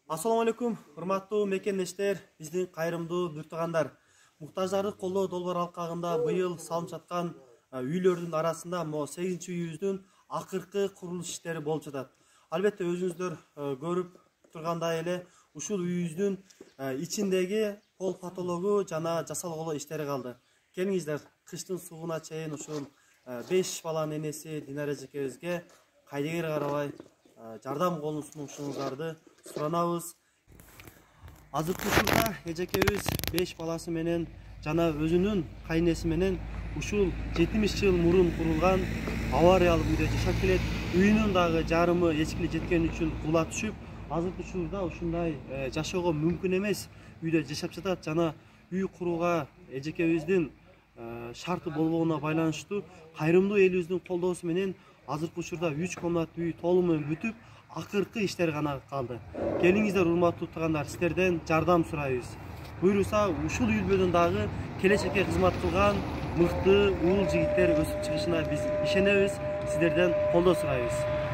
Assalamu alaikum, урматтуу мекендештер, биздин кайрымдуу бүртүгандар. Муктаждарды колдоо долбоор алкагында быйыл салынып жаткан үйлөрдүн арасында 8-үйүбүздүн акыркы курулуш иштери болуп жатат. Албетте өзүңүздөр көрүп тургандай эле ушул үйүбүздүн ичиндеги пол потологу жана жасалгылоо иштери калды. Келиңиздер, кыштын суугуна чейин ушул 5 баланын энеси Динара эжекебизге кайдыгер карабай жардам колун сунушуңуздарды суранабыз. Азыркы учурда эжекебиз 5 баласы менен жана өзүнүн кайнеси менен ушул 70 жыл мурун курулган авариялык үйдө жашап келет. Үйүнүн дагы жарымы эчкили жеткен үчүн кула түшүп, азыркы учурда ушундай жашоого мүмкүн эмес үйдө жашап жатат жана үй курууга эжекебиздин шарты болбогоруна байланыштуу кайрымдуу элибиздин колдоосу менен азыркы учурда 3 комнаттуу үй толугу менен бүтүп, акыркы иштер гана калды. Келиңиздер, урматтуу туугандар, сиздерден жардам сурайбыз. Буйруса, ушул үйүлбөдөн дагы келечекке кызмат кылган мыкты уул жигиттер өсүп чыгышына биз ишенебиз. Сиздерден колдоо сурайбыз.